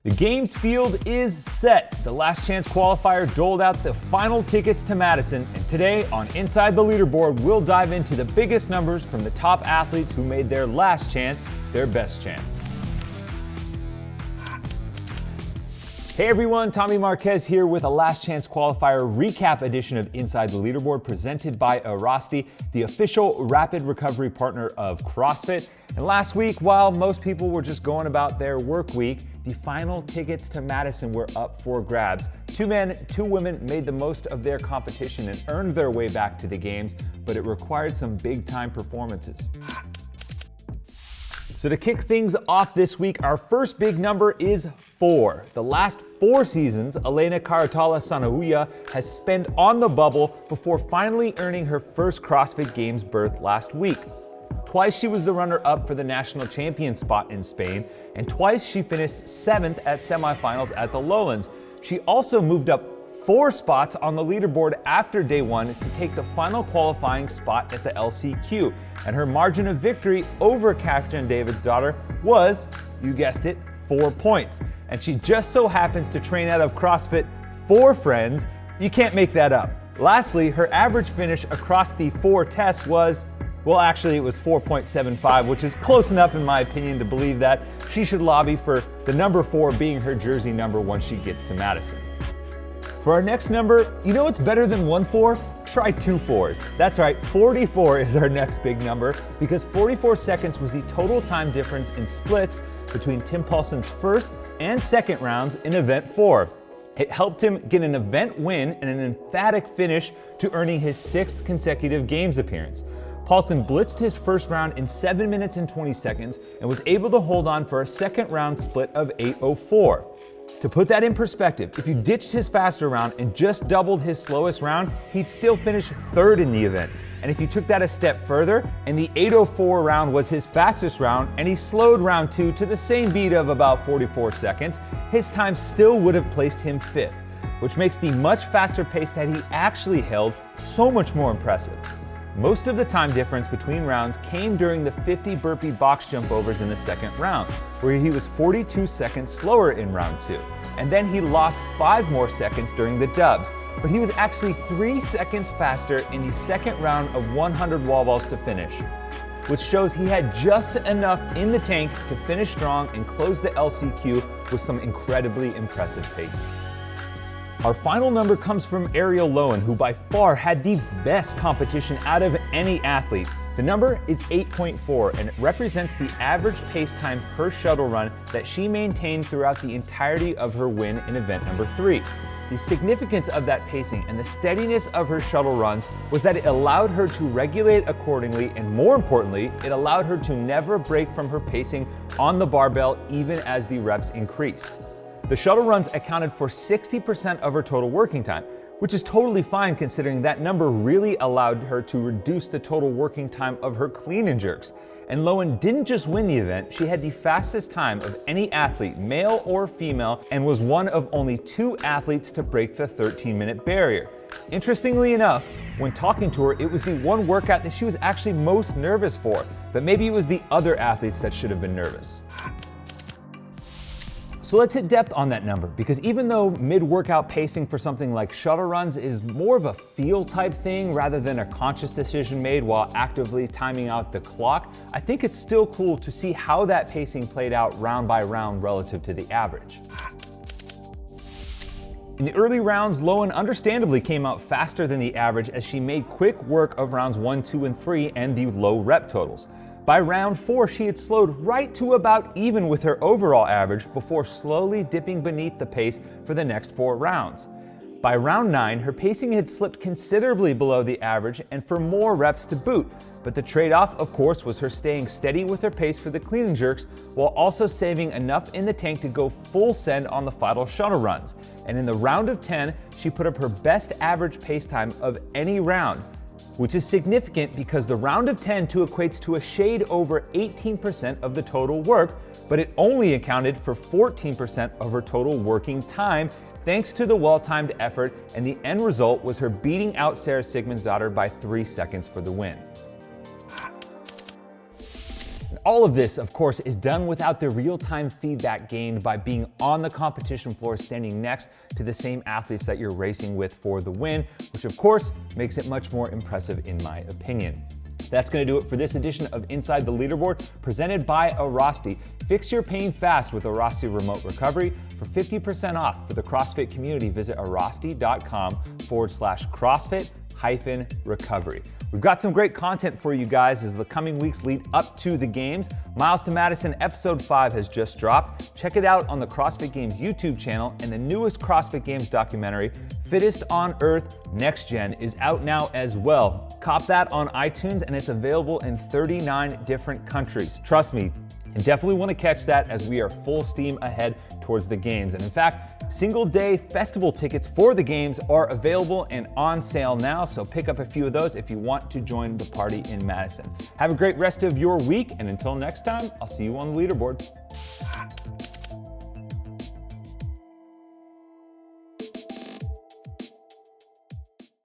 The games field is set. The Last-Chance Qualifier doled out the final tickets to Madison, and today on Inside the Leaderboard, we'll dive into the biggest numbers from the top athletes who made their last chance their best chance. Hey everyone, Tommy Marquez here with a Last-Chance Qualifier recap edition of Inside the Leaderboard presented by Airrosti, the official rapid recovery partner of CrossFit. And last week, while most people were just going about their work week, the final tickets to Madison were up for grabs. 2 men, 2 women made the most of their competition and earned their way back to the games, but it required some big-time performances. So to kick things off this week, our first big number is 4. The last 4 seasons, Elena Carratala Sanahuja has spent on the bubble before finally earning her first CrossFit Games berth last week. Twice she was the runner-up for the national champion spot in Spain, and twice she finished 7th at semifinals at the Lowlands. She also moved up 4 spots on the leaderboard after day 1 to take the final qualifying spot at the LCQ, and her margin of victory over Katrin Davidsdottir was, you guessed it, 4 points. And she just so happens to train out of CrossFit for friends. You can't make that up. Lastly, her average finish across the 4 tests was, well, actually it was 4.75, which is close enough in my opinion to believe that she should lobby for the number 4 being her jersey number once she gets to Madison. For our next number, you know what's better than 1 4? Try 2 4s. That's right, 44 is our next big number because 44 seconds was the total time difference in splits between Tim Paulson's first and second rounds in event 4. It helped him get an event win and an emphatic finish to earning his 6th consecutive games appearance. Paulson blitzed his first round in 7 minutes and 20 seconds and was able to hold on for a second round split of 8:04. To put that in perspective, if you ditched his faster round and just doubled his slowest round, he'd still finish 3rd in the event. And if you took that a step further, and the 8:04 round was his fastest round, and he slowed round 2 to the same beat of about 44 seconds, his time still would have placed him 5th, which makes the much faster pace that he actually held so much more impressive. Most of the time difference between rounds came during the 50 burpee box jump overs in the second round, where he was 42 seconds slower in round 2. And then he lost 5 more seconds during the dubs, but he was actually 3 seconds faster in the second round of 100 wall balls to finish, which shows he had just enough in the tank to finish strong and close the LCQ with some incredibly impressive pacing. Our final number comes from Arielle Loewen, who by far had the best competition out of any athlete. The number is 8.4, and it represents the average pace time per shuttle run that she maintained throughout the entirety of her win in event number 3. The significance of that pacing and the steadiness of her shuttle runs was that it allowed her to regulate accordingly, and more importantly, it allowed her to never break from her pacing on the barbell even as the reps increased. The shuttle runs accounted for 60% of her total working time, which is totally fine considering that number really allowed her to reduce the total working time of her clean and jerks. And Loewen didn't just win the event, she had the fastest time of any athlete, male or female, and was one of only 2 athletes to break the 13-minute barrier. Interestingly enough, when talking to her, it was the one workout that she was actually most nervous for, but maybe it was the other athletes that should have been nervous. So let's hit depth on that number, because even though mid-workout pacing for something like shuttle runs is more of a feel type thing rather than a conscious decision made while actively timing out the clock, I think it's still cool to see how that pacing played out round by round relative to the average. In the early rounds, Loewen understandably came out faster than the average as she made quick work of rounds 1, 2, and 3 and the low rep totals. By round 4, she had slowed right to about even with her overall average before slowly dipping beneath the pace for the next 4 rounds. By round 9, her pacing had slipped considerably below the average and for more reps to boot, but the trade-off, of course, was her staying steady with her pace for the clean and jerks while also saving enough in the tank to go full send on the final shuttle runs. And in the round of 10, she put up her best average pace time of any round, which is significant because the round of 10 equates to a shade over 18% of the total work, but it only accounted for 14% of her total working time thanks to the well-timed effort, and the end result was her beating out Sarah Sigmundsdottir by 3 seconds for the win. all of this, of course, is done without the real-time feedback gained by being on the competition floor, standing next to the same athletes that you're racing with for the win, which of course makes it much more impressive in my opinion. That's going to do it for this edition of Inside the Leaderboard, presented by Airrosti. Fix your pain fast with Airrosti Remote Recovery. For 50% off for the CrossFit community, visit airrosti.com/CrossFit-recovery. We've got some great content for you guys as the coming weeks lead up to the games. Miles to Madison episode 5 has just dropped. Check it out on the CrossFit Games YouTube channel, and the newest CrossFit Games documentary, Fittest on Earth Next Gen, is out now as well. Cop that on iTunes, and it's available in 39 different countries. Trust me, you definitely want to catch that as we are full steam ahead towards the games. And in fact, single day festival tickets for the games are available and on sale now, so pick up a few of those if you want to join the party in Madison. Have a great rest of your week, and until next time, I'll see you on the leaderboard.